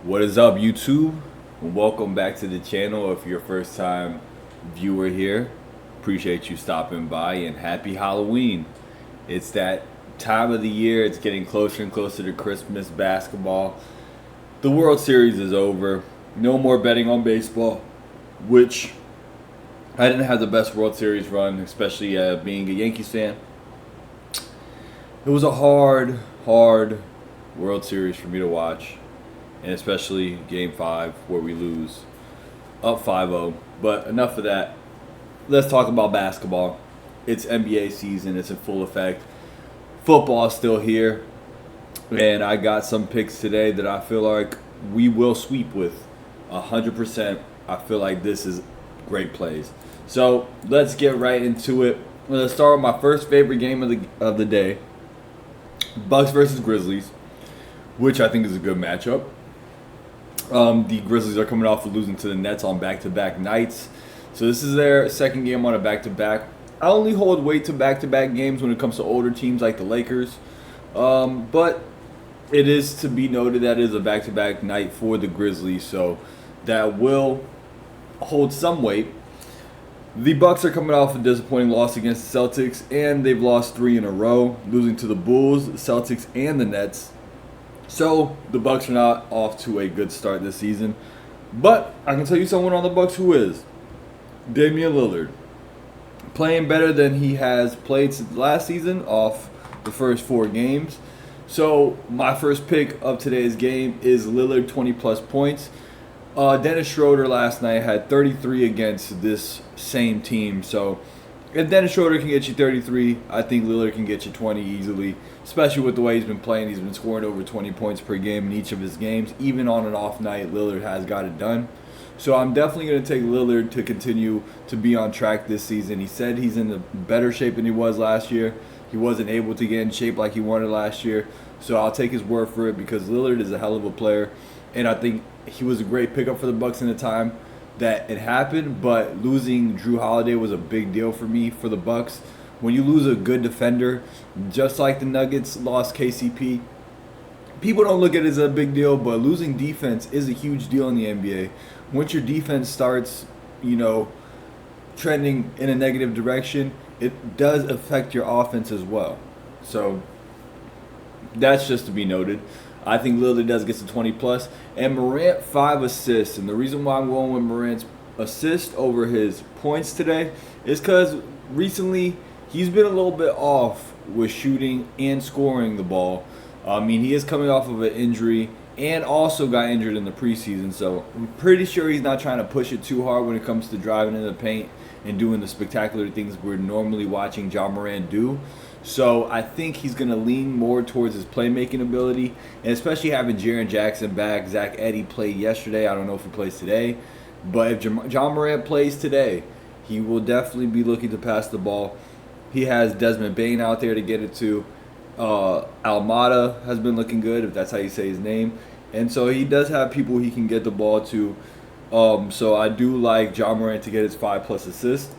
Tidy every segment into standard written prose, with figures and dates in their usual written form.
What is up, YouTube? Welcome back to the channel. If you're a first time viewer here, appreciate you stopping by, and happy Halloween. It's that time of the year. It's getting closer and closer to Christmas basketball. The World Series is over. No more betting on baseball, which I didn't have the best World Series run, especially being a Yankees fan. It was a hard World Series for me to watch, and especially Game 5 where we lose up 5-0. But enough of that. Let's talk about basketball. It's NBA season. It's in full effect. Football is still here. And I got some picks today that I feel like we will sweep with 100%. I feel like this is great plays. So let's get right into it. Let's start with my first favorite game of the day. Bucks versus Grizzlies, which I think is a good matchup. The Grizzlies are coming off of losing to the Nets on back-to-back nights. So this is their second game on a back-to-back. I only hold weight to back-to-back games when it comes to older teams like the Lakers. But it is to be noted that it is a back-to-back night for the Grizzlies, so that will hold some weight. The Bucks are coming off a disappointing loss against the Celtics, and they've lost 3 in a row, losing to the Bulls, the Celtics, and the Nets. So the Bucks are not off to a good start this season. But I can tell you someone on the Bucks who is. Damian Lillard. Playing better than he has played since last season off the first 4 games. So my first pick of today's game is Lillard 20-plus points. Dennis Schroeder last night had 33 against this same team. So if Dennis Schroeder can get you 33, I think Lillard can get you 20 easily, especially with the way he's been playing. He's been scoring over 20 points per game in each of his games. Even on an off night, Lillard has got it done. So I'm definitely going to take Lillard to continue to be on track this season. He said he's in better shape than he was last year. He wasn't able to get in shape like he wanted last year. So I'll take his word for it because Lillard is a hell of a player. And I think he was a great pickup for the Bucks in the time that it happened. But losing Drew Holiday was a big deal for me for the Bucks. When you lose a good defender, just like the Nuggets lost KCP, people don't look at it as a big deal, but losing defense is a huge deal in the NBA. Once your defense starts, trending in a negative direction, it does affect your offense as well. So that's just to be noted. I think Lillard does get to 20-plus. And Morant, 5 assists. And the reason why I'm going with Morant's assist over his points today is because recently he's been a little bit off with shooting and scoring the ball. I mean, he is coming off of an injury and also got injured in the preseason. So I'm pretty sure he's not trying to push it too hard when it comes to driving in the paint and doing the spectacular things we're normally watching Ja Morant do. So I think he's going to lean more towards his playmaking ability, and especially having Jaren Jackson back. Zach Edey played yesterday. I don't know if he plays today. But if Ja Morant plays today, he will definitely be looking to pass the ball. He has Desmond Bane out there to get it to. Almada has been looking good, if that's how you say his name. And so he does have people he can get the ball to. So I do like Ja Morant to get his 5-plus assists.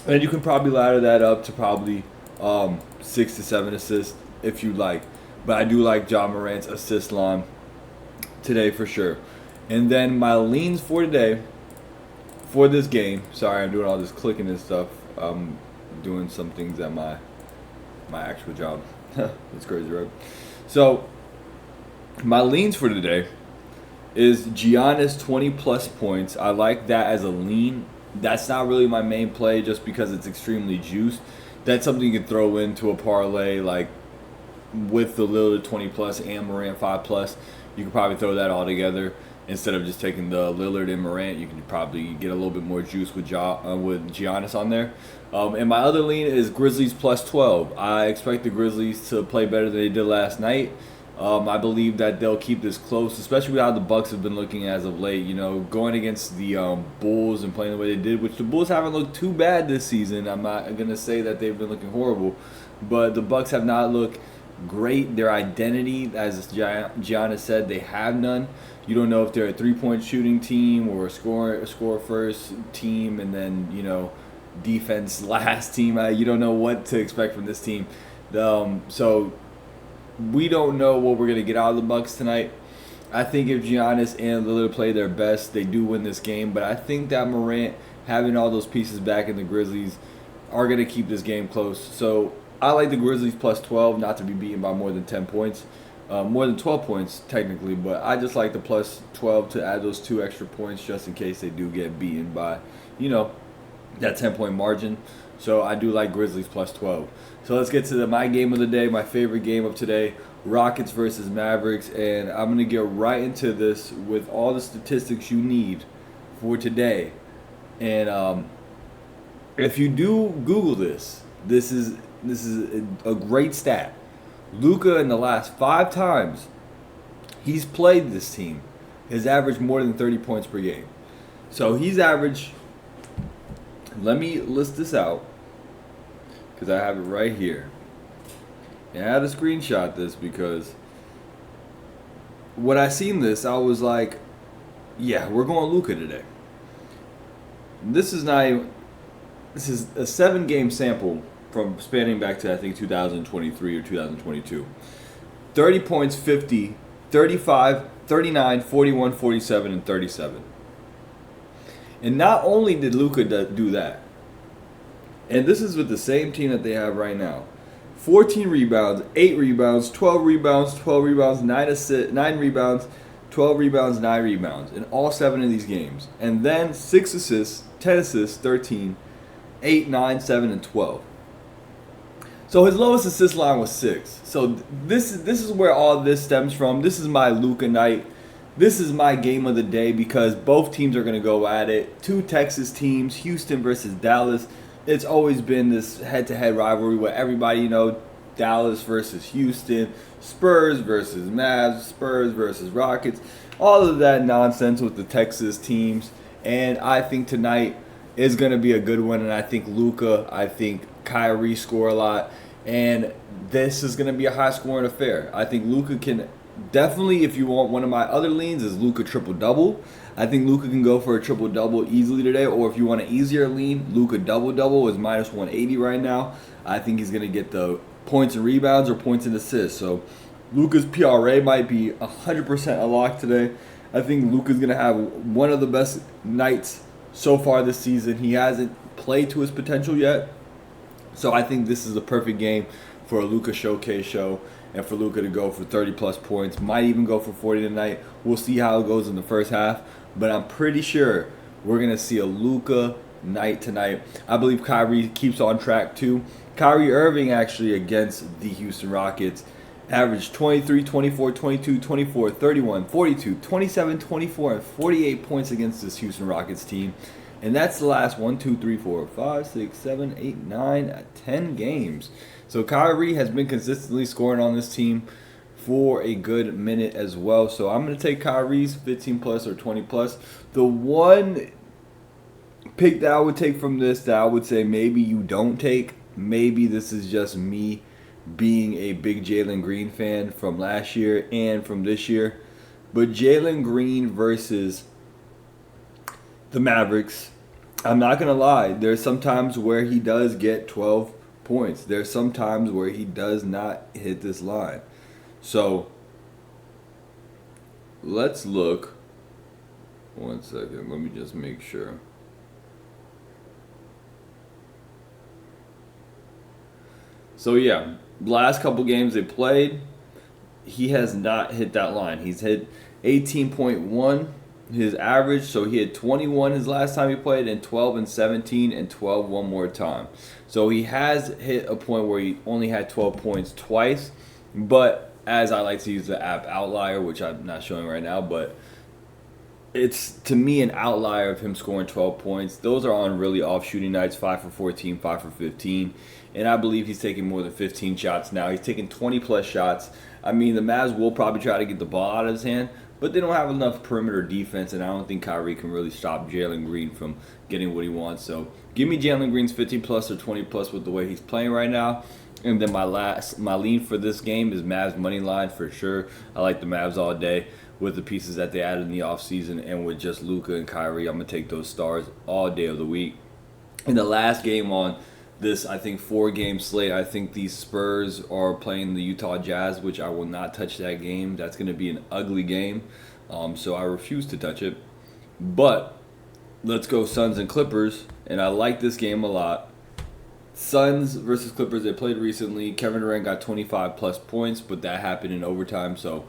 And you can probably ladder that up to probably 6 to 7 assists if you like. But I do like Ja Morant's assist line today for sure. And then my leans for today, for this game. Sorry, I'm doing all this clicking and stuff. I'm doing some things at my actual job. That's crazy, right? So my leans for today is Giannis 20-plus points. I like that as a lean. That's not really my main play just because it's extremely juiced. That's something you can throw into a parlay, like with the Lillard 20-plus and Morant 5-plus. You could probably throw that all together instead of just taking the Lillard and Morant. You can probably get a little bit more juice with Giannis on there. And my other lean is Grizzlies plus 12. I expect the Grizzlies to play better than they did last night. I believe that they'll keep this close, especially with how the Bucks have been looking as of late. Going against the Bulls and playing the way they did, which the Bulls haven't looked too bad this season. I'm not going to say that they've been looking horrible, but the Bucks have not looked great. Their identity, as Giannis said, they have none. You don't know if they're a three-point shooting team or a score first team, and then defense last team. You don't know what to expect from this team. So we don't know what we're going to get out of the Bucks tonight. I think if Giannis and Lillard play their best, they do win this game. But I think that Morant, having all those pieces back in the Grizzlies, are going to keep this game close. So I like the Grizzlies plus 12, not to be beaten by more than 10 points. More than 12 points, technically. But I just like the plus 12 to add those 2 extra points just in case they do get beaten by, that 10-point margin. So I do like Grizzlies plus 12. So let's get to my game of the day, my favorite game of today, Rockets versus Mavericks. And I'm going to get right into this with all the statistics you need for today. And if you do Google this is a great stat. Luka, in the last 5 times he's played this team, has averaged more than 30 points per game. So he's averaged, let me list this out because I have it right here. And I had to screenshot this because when I seen this, I was like, yeah, we're going Luka today. This is a 7-game sample from spanning back to, I think, 2023 or 2022. 30 points, 50, 35, 39, 41, 47, and 37. And not only did Luka do that, and this is with the same team that they have right now. 14 rebounds, 8 rebounds, 12 rebounds, 12 rebounds, 9 rebounds, 12 rebounds, 9 rebounds in all 7 of these games. And then 6 assists, 10 assists, 13, 8, 9, 7, and 12. So his lowest assist line was 6. So this is where all this stems from. This is my Luka night. This is my game of the day because both teams are going to go at it. 2 Texas teams, Houston versus Dallas. It's always been this head-to-head rivalry where everybody, Dallas versus Houston, Spurs versus Mavs, Spurs versus Rockets, all of that nonsense with the Texas teams. And I think tonight is going to be a good one. And I think Luka, I think Kyrie score a lot. And this is going to be a high-scoring affair. I think Luka can definitely, if you want one of my other leans, is Luka triple-double. I think Luka can go for a triple-double easily today. Or if you want an easier lean, Luka double-double is minus 180 right now. I think he's going to get the points and rebounds or points and assists. So Luka's PRA might be 100% a lock today. I think Luka's going to have one of the best nights so far this season. He hasn't played to his potential yet. So I think this is the perfect game for a Luka showcase show and for Luka to go for 30-plus points. Might even go for 40 tonight. We'll see how it goes in the first half. But I'm pretty sure we're going to see a Luka night tonight. I believe Kyrie keeps on track too. Kyrie Irving actually against the Houston Rockets averaged 23, 24, 22, 24, 31, 42, 27, 24, and 48 points against this Houston Rockets team. And that's the last 1, 2, 3, 4, 5, 6, 7, 8, 9, 10 games. So Kyrie has been consistently scoring on this team for a good minute as well. So I'm going to take Kyrie's 15-plus or 20-plus. The one pick that I would take from this that I would say maybe you don't take, maybe this is just me being a big Jalen Green fan from last year and from this year. But Jalen Green versus the Mavericks, I'm not going to lie. There's some times where he does get 12 points. There's some times where he does not hit this line. So, let's look. 1 second. Let me just make sure. So, yeah. Last couple games they played, he has not hit that line. He's hit 18.1. His average, so he had 21 his last time he played, and 12 and 17, and 12 one more time. So he has hit a point where he only had 12 points twice, but as I like to use the app Outlier, which I'm not showing right now, but it's, to me, an outlier of him scoring 12 points. Those are on really off shooting nights, 5 for 14, 5 for 15, and I believe he's taking more than 15 shots now. He's taking 20-plus shots. I mean, the Mavs will probably try to get the ball out of his hand, but they don't have enough perimeter defense, and I don't think Kyrie can really stop Jalen Green from getting what he wants. So give me Jalen Green's 15-plus or 20-plus with the way he's playing right now. And then my lean for this game is Mavs money line for sure. I like the Mavs all day with the pieces that they added in the offseason, and with just Luka and Kyrie, I'm going to take those stars all day of the week. In the last game on this, I think, 4-game slate. I think the Spurs are playing the Utah Jazz, which I will not touch that game. That's going to be an ugly game, so I refuse to touch it. But let's go Suns and Clippers, and I like this game a lot. Suns versus Clippers, they played recently. Kevin Durant got 25 plus points, but that happened in overtime. So,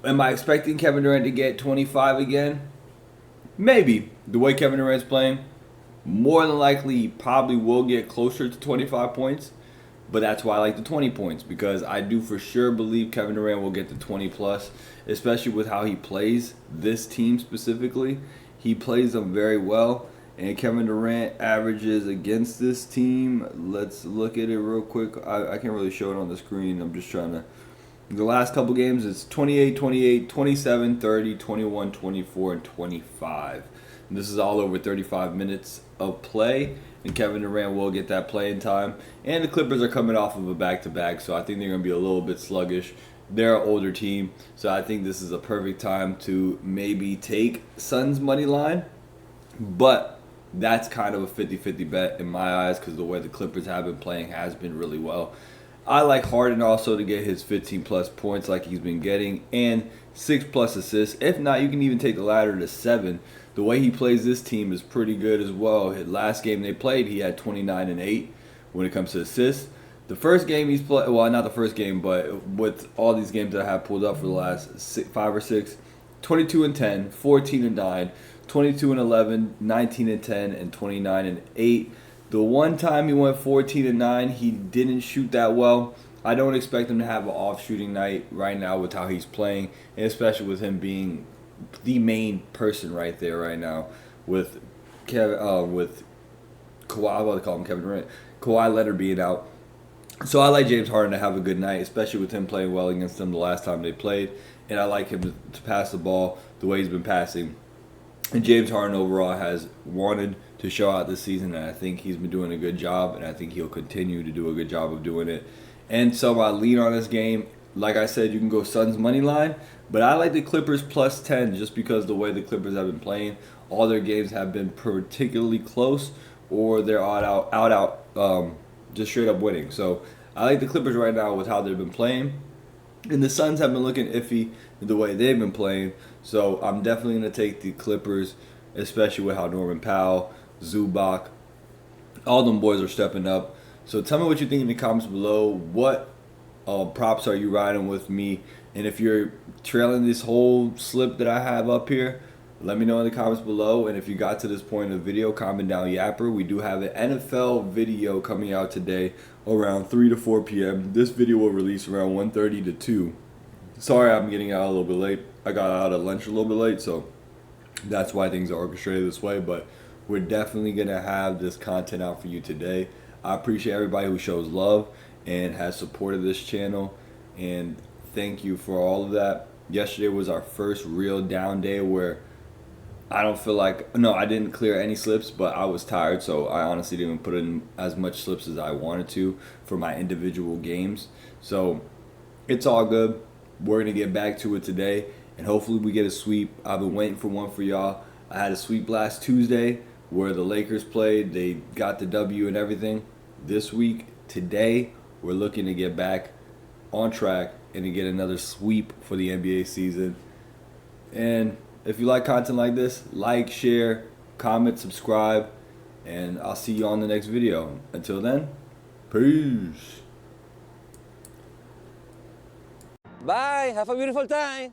am I expecting Kevin Durant to get 25 again? Maybe. The way Kevin Durant's playing, more than likely he probably will get closer to 25 points. But that's why I like the 20 points, because I do for sure believe Kevin Durant will get the 20 plus, especially with how he plays this team specifically. He plays them very well. And Kevin Durant averages against this team. Let's look at it real quick. I can't really show it on the screen. I'm just trying to. The last couple games, it's 28, 28, 27, 30, 21, 24, and 25. And this is all over 35 minutes of play. And Kevin Durant will get that playing time. And the Clippers are coming off of a back-to-back, so I think they're going to be a little bit sluggish. They're an older team, so I think this is a perfect time to maybe take Suns money line. But that's kind of a 50-50 bet in my eyes, because the way the Clippers have been playing has been really well. I like Harden also to get his 15 plus points like he's been getting, and 6 plus assists. If not, you can even take the ladder to 7. The way he plays this team is pretty good as well. His last game they played, he had 29 and 8 when it comes to assists. The first game he's played, well, not the first game, but with all these games that I have pulled up for the last 5 or 6, 22 and 10, 14 and 9, 22 and 11, 19 and 10, and 29 and 8. The one time he went 14 and 9, he didn't shoot that well. I don't expect him to have an off shooting night right now with how he's playing, and especially with him being the main person right there right now with with Kawhi. I want to call him Kevin Durant. Kawhi Leonard being out. So I like James Harden to have a good night, especially with him playing well against them the last time they played. And I like him to pass the ball the way he's been passing. And James Harden overall has wanted to show out this season, and I think he's been doing a good job, and I think he'll continue to do a good job of doing it. And so I lean on this game. Like I said, you can go Suns money line, but I like the Clippers plus 10 just because the way the Clippers have been playing. All their games have been particularly close, or they're just straight up winning. So I like the Clippers right now with how they've been playing. And the Suns have been looking iffy the way they've been playing. So I'm definitely going to take the Clippers, especially with how Norman Powell, Zubac, all them boys are stepping up. So tell me what you think in the comments below. What props are you riding with me? And if you're trailing this whole slip that I have up here, let me know in the comments below. And if you got to this point in the video, comment down Yapper. We do have an NFL video coming out today around 3 to 4 p.m. This video will release around 1:30 to 2. Sorry I'm getting out a little bit late. I got out at lunch a little bit late, so that's why things are orchestrated this way. But we're definitely going to have this content out for you today. I appreciate everybody who shows love and has supported this channel. And thank you for all of that. Yesterday was our first real down day where I don't feel like, no, I didn't clear any slips, but I was tired, so I honestly didn't put in as much slips as I wanted to for my individual games. So it's all good. We're going to get back to it today, and hopefully we get a sweep. I've been waiting for one for y'all. I had a sweep last Tuesday where the Lakers played. They got the W and everything. This week, today, we're looking to get back on track and to get another sweep for the NBA season. And if you like content like this, like, share, comment, subscribe, and I'll see you on the next video. Until then, peace. Bye. Have a beautiful time.